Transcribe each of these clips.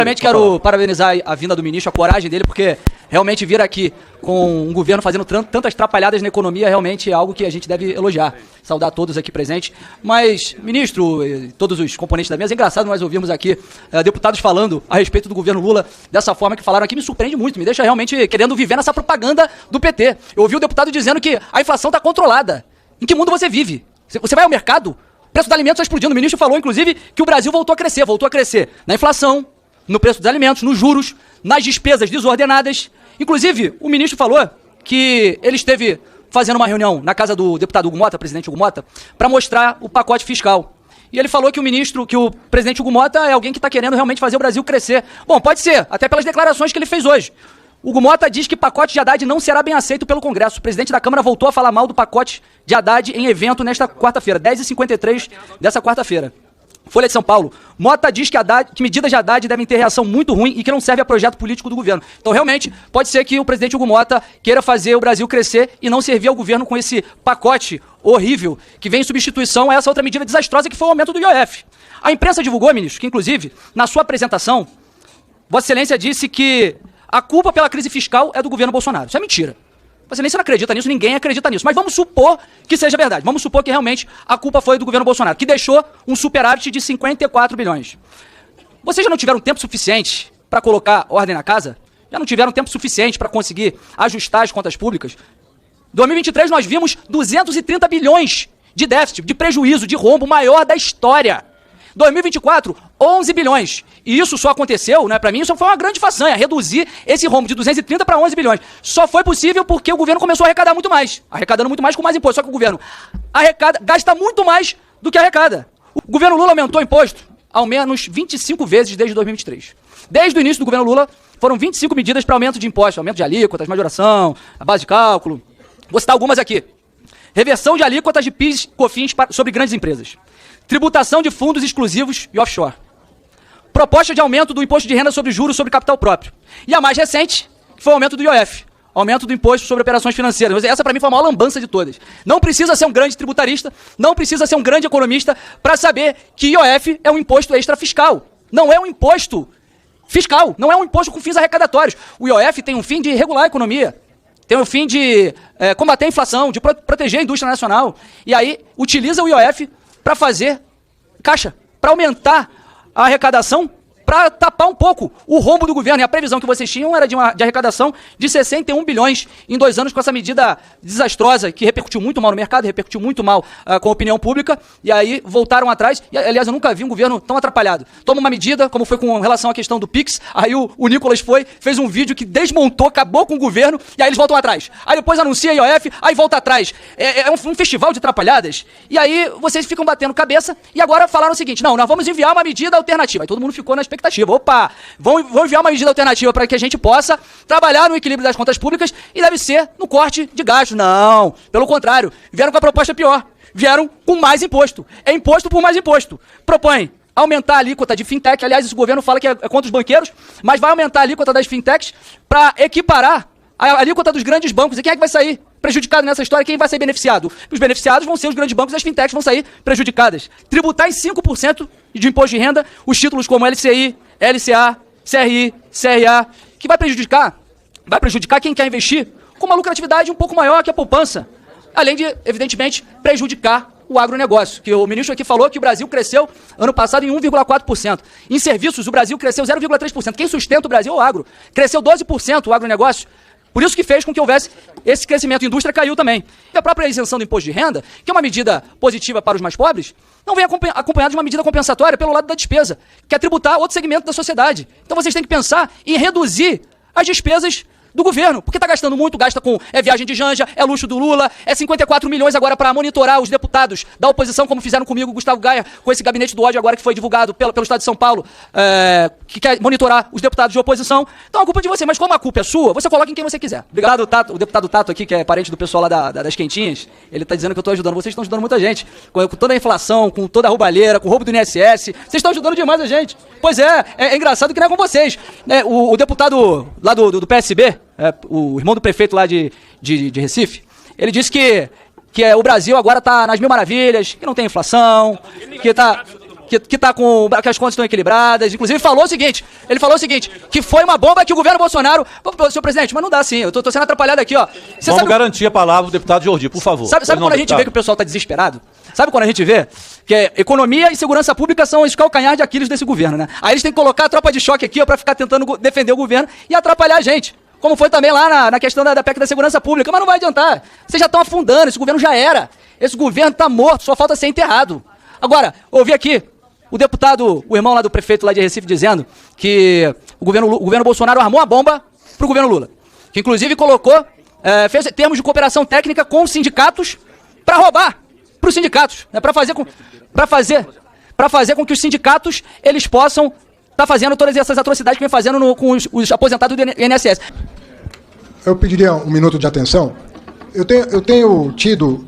Realmente quero parabenizar a vinda do ministro, a coragem dele, porque realmente vir aqui com um governo fazendo tantas trapalhadas na economia realmente é algo que a gente deve elogiar. Saudar todos aqui presentes. Mas, ministro, e todos os componentes da mesa, é engraçado nós ouvirmos aqui deputados falando a respeito do governo Lula dessa forma que falaram aqui, me surpreende muito, me deixa realmente querendo viver nessa propaganda do PT. Eu ouvi o deputado dizendo que a inflação está controlada. Em que mundo você vive? Você vai ao mercado, o preço dos alimentos está explodindo. O ministro falou, inclusive, que o Brasil voltou a crescer na inflação, no preço dos alimentos, nos juros, nas despesas desordenadas. Inclusive, o ministro falou que ele esteve fazendo uma reunião na casa do deputado Hugo Mota, presidente Hugo Mota, para mostrar o pacote fiscal. E ele falou que o presidente Hugo Mota é alguém que está querendo realmente fazer o Brasil crescer. Bom, pode ser, até pelas declarações que ele fez hoje. Hugo Mota diz que pacote de Haddad não será bem aceito pelo Congresso. O presidente da Câmara voltou a falar mal do pacote de Haddad em evento nesta quarta-feira, 10h53 dessa quarta-feira. Folha de São Paulo. Mota diz que medidas de Haddad devem ter reação muito ruim e que não serve a projeto político do governo. Então, realmente, pode ser que o presidente Hugo Mota queira fazer o Brasil crescer e não servir ao governo com esse pacote horrível que vem em substituição a essa outra medida desastrosa que foi o aumento do IOF. A imprensa divulgou, ministro, que inclusive, na sua apresentação, Vossa Excelência disse que a culpa pela crise fiscal é do governo Bolsonaro. Isso é mentira. Vossa Excelência não acredita nisso, ninguém acredita nisso. Mas vamos supor que seja verdade. Vamos supor que realmente a culpa foi do governo Bolsonaro, que deixou um superávit de 54 bilhões. Vocês já não tiveram tempo suficiente para colocar ordem na casa? Já não tiveram tempo suficiente para conseguir ajustar as contas públicas? Em 2023 nós vimos 230 bilhões de déficit, de prejuízo, de rombo maior da história. 2024, 11 bilhões. E isso só aconteceu, né, para mim, isso foi uma grande façanha, reduzir esse rombo de 230 para 11 bilhões. Só foi possível porque o governo começou a arrecadar muito mais, arrecadando muito mais com mais imposto. Só que o governo gasta muito mais do que arrecada. O governo Lula aumentou o imposto ao menos 25 vezes desde 2023. Desde o início do governo Lula, foram 25 medidas para aumento de impostos, aumento de alíquotas, majoração, a base de cálculo. Vou citar algumas aqui. Reversão de alíquotas de PIS e COFINS sobre grandes empresas. Tributação de fundos exclusivos e offshore. Proposta de aumento do imposto de renda sobre juros sobre capital próprio. E a mais recente, que foi o aumento do IOF. Aumento do imposto sobre operações financeiras. Essa, para mim, foi a maior lambança de todas. Não precisa ser um grande tributarista, não precisa ser um grande economista para saber que IOF é um imposto extrafiscal. Não é um imposto fiscal, não é um imposto com fins arrecadatórios. O IOF tem um fim de regular a economia. Tem o fim de combater a inflação, de proteger a indústria nacional. E aí, utiliza o IOF para fazer caixa, para aumentar a arrecadação, para tapar um pouco o rombo do governo. E a previsão que vocês tinham era de arrecadação de 61 bilhões em 2 anos com essa medida desastrosa, que repercutiu muito mal no mercado, repercutiu muito mal com a opinião pública, e aí voltaram atrás. E, aliás, eu nunca vi um governo tão atrapalhado. Toma uma medida, como foi com relação à questão do PIX, aí o Nicolas fez um vídeo que desmontou, acabou com o governo, e aí eles voltam atrás. Aí depois anuncia a IOF, aí volta atrás. É um festival de atrapalhadas, e aí vocês ficam batendo cabeça, e agora falaram o seguinte, não, nós vamos enviar uma medida alternativa. Aí todo mundo ficou na expectativa. Opa, vão enviar uma medida alternativa para que a gente possa trabalhar no equilíbrio das contas públicas e deve ser no corte de gastos. Não, pelo contrário, vieram com a proposta pior. Vieram com mais imposto. É imposto por mais imposto. Propõe aumentar a alíquota de fintech. Aliás, esse governo fala que é contra os banqueiros, mas vai aumentar a alíquota das fintechs para equiparar a alíquota dos grandes bancos. E quem é que vai sair prejudicado nessa história? Quem vai ser beneficiado? Os beneficiados vão ser os grandes bancos e as fintechs vão sair prejudicadas. Tributar em 5% de imposto de renda os títulos como LCI, LCA, CRI, CRA, que vai prejudicar quem quer investir com uma lucratividade um pouco maior que a poupança. Além de, evidentemente, prejudicar o agronegócio, que o ministro aqui falou que o Brasil cresceu ano passado em 1,4%. Em serviços, o Brasil cresceu 0,3%. Quem sustenta o Brasil é o agro. Cresceu 12% o agronegócio. Por isso que fez com que houvesse esse crescimento. A indústria caiu também. E a própria isenção do imposto de renda, que é uma medida positiva para os mais pobres, não vem acompanhada de uma medida compensatória pelo lado da despesa, que é tributar outro segmento da sociedade. Então vocês têm que pensar em reduzir as despesas do governo, porque está gastando muito, gasta com viagem de Janja, é luxo do Lula, 54 milhões agora para monitorar os deputados da oposição, como fizeram comigo, Gustavo Gaia, com esse gabinete do ódio agora que foi divulgado pelo Estado de São Paulo, que quer monitorar os deputados de oposição. Então a culpa é de você, mas como a culpa é sua, você coloca em quem você quiser. Obrigado, Tato, o deputado Tato aqui, que é parente do pessoal lá das quentinhas, ele está dizendo que eu estou ajudando, vocês estão ajudando muita gente, com toda a inflação, com toda a roubalheira, com o roubo do INSS, vocês estão ajudando demais a gente. Pois é engraçado que não é com vocês. O deputado lá do PSB, o irmão do prefeito lá de Recife, ele disse que o Brasil agora está nas mil maravilhas, que não tem inflação, que as contas estão equilibradas, inclusive ele falou o seguinte, que foi uma bomba que o governo Bolsonaro... Senhor presidente, mas não dá assim, eu tô sendo atrapalhado aqui, ó. Vamos garantir a palavra do deputado Jordi, por favor. Sabe quando a gente vê que o pessoal tá desesperado? Sabe quando a gente vê que economia e segurança pública são os calcanhares de Aquiles desse governo, né? Aí eles têm que colocar a tropa de choque aqui, ó, pra ficar tentando defender o governo e atrapalhar a gente. Como foi também lá na questão da PEC da segurança pública, mas não vai adiantar. Vocês já estão afundando, esse governo já era. Esse governo tá morto, só falta ser enterrado. Agora, ouvi aqui o irmão lá do prefeito lá de Recife dizendo que o governo Bolsonaro armou a bomba pro governo Lula. Que inclusive fez termos de cooperação técnica com os sindicatos para roubar pros sindicatos, né? Para fazer com que os sindicatos eles possam estar fazendo todas essas atrocidades que vem fazendo com os aposentados do INSS. Eu pediria um minuto de atenção. Eu tenho tido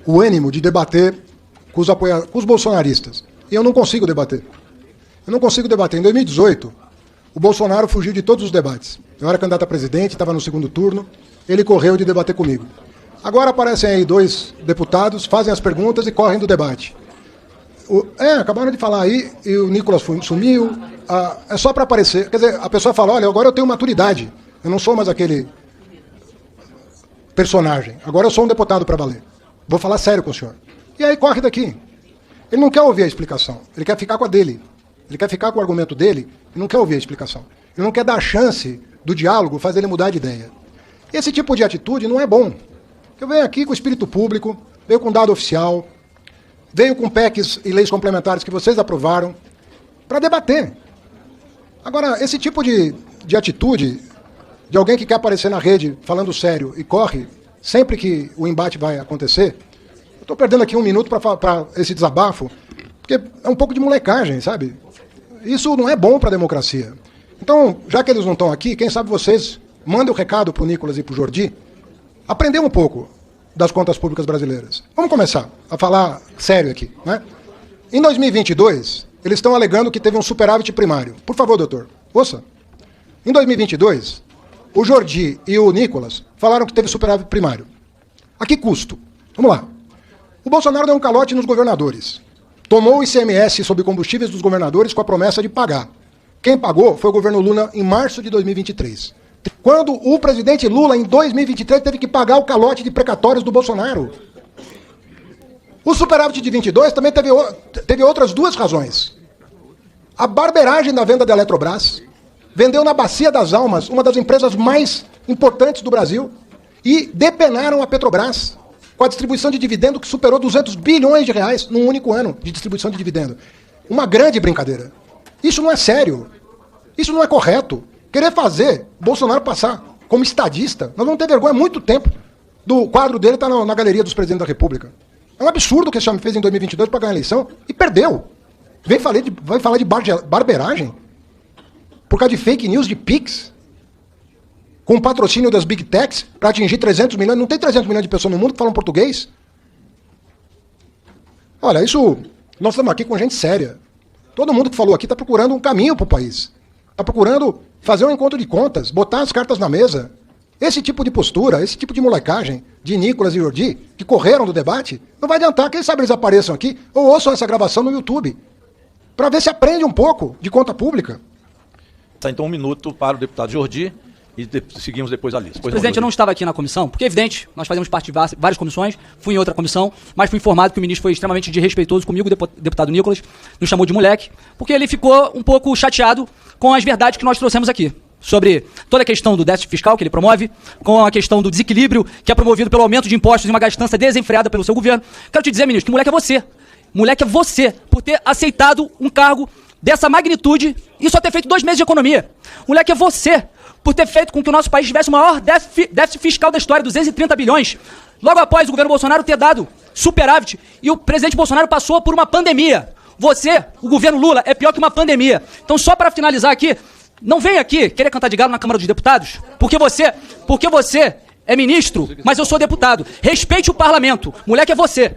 o ânimo de debater com os bolsonaristas. E eu não consigo debater. Em 2018, o Bolsonaro fugiu de todos os debates. Eu era candidato a presidente, estava no segundo turno, ele correu de debater comigo. Agora aparecem aí 2 deputados, fazem as perguntas e correm do debate. Acabaram de falar aí, e o Nicolas sumiu, é só para aparecer. Quer dizer, a pessoa fala, olha, agora eu tenho maturidade, eu não sou mais aquele personagem, agora eu sou um deputado para valer. Vou falar sério com o senhor. E aí corre daqui. Ele não quer ouvir a explicação, ele quer ficar com a dele. Ele quer ficar com o argumento dele e não quer ouvir a explicação. Ele não quer dar a chance do diálogo fazer ele mudar de ideia. Esse tipo de atitude não é bom. Eu venho aqui com o espírito público, venho com dado oficial, venho com PECs e leis complementares que vocês aprovaram para debater. Agora, esse tipo de atitude de alguém que quer aparecer na rede falando sério e corre sempre que o embate vai acontecer, eu estou perdendo aqui um minuto para esse desabafo, porque é um pouco de molecagem, sabe? Isso não é bom para a democracia. Então, já que eles não estão aqui, quem sabe vocês mandem o recado para o Nicolas e para o Jordi, aprender um pouco das contas públicas brasileiras. Vamos começar a falar sério aqui, né? Em 2022, eles estão alegando que teve um superávit primário. Por favor, doutor, ouça. Em 2022, o Jordi e o Nicolas falaram que teve superávit primário. A que custo? Vamos lá. O Bolsonaro deu um calote nos governadores. Tomou o ICMS sobre combustíveis dos governadores com a promessa de pagar. Quem pagou foi o governo Lula em março de 2023. Quando o presidente Lula, em 2023, teve que pagar o calote de precatórios do Bolsonaro. O superávit de 22 também teve outras 2 razões. A barberagem da venda da Eletrobras, vendeu na Bacia das Almas, uma das empresas mais importantes do Brasil, e depenaram a Petrobras com a distribuição de dividendo que superou 200 bilhões de reais num único ano de distribuição de dividendo. Uma grande brincadeira. Isso não é sério. Isso não é correto. Querer fazer Bolsonaro passar como estadista, nós vamos ter vergonha há muito tempo do quadro dele estar na galeria dos presidentes da República. É um absurdo o que esse homem fez em 2022 para ganhar a eleição e perdeu. Vai falar de barberagem? Por causa de fake news de Pix? Com o patrocínio das Big Techs para atingir 300 milhões. Não tem 300 milhões de pessoas no mundo que falam português? Olha, nós estamos aqui com gente séria. Todo mundo que falou aqui está procurando um caminho para o país. Está procurando fazer um encontro de contas, botar as cartas na mesa. Esse tipo de postura, esse tipo de molecagem de Nicolas e Jordi, que correram do debate, não vai adiantar. Quem sabe eles apareçam aqui ou ouçam essa gravação no YouTube, para ver se aprende um pouco de conta pública. Tá, então 1 minuto para o deputado Jordi e seguimos depois a lista. Presidente, eu não estava aqui na comissão, porque é evidente, nós fazemos parte de várias comissões, fui em outra comissão, mas fui informado que o ministro foi extremamente desrespeitoso comigo, o deputado Nicolas, nos chamou de moleque, porque ele ficou um pouco chateado com as verdades que nós trouxemos aqui, sobre toda a questão do déficit fiscal que ele promove, com a questão do desequilíbrio que é promovido pelo aumento de impostos e uma gastança desenfreada pelo seu governo. Quero te dizer, ministro, que moleque é você. Moleque é você, por ter aceitado um cargo dessa magnitude e só ter feito 2 meses de economia. Moleque é você, por ter feito com que o nosso país tivesse o maior déficit fiscal da história, 230 bilhões, logo após o governo Bolsonaro ter dado superávit, e o presidente Bolsonaro passou por uma pandemia. Você, o governo Lula, é pior que uma pandemia. Então, só para finalizar aqui, não vem aqui querer cantar de galo na Câmara dos Deputados, porque você é ministro, mas eu sou deputado. Respeite o parlamento. Moleque é você.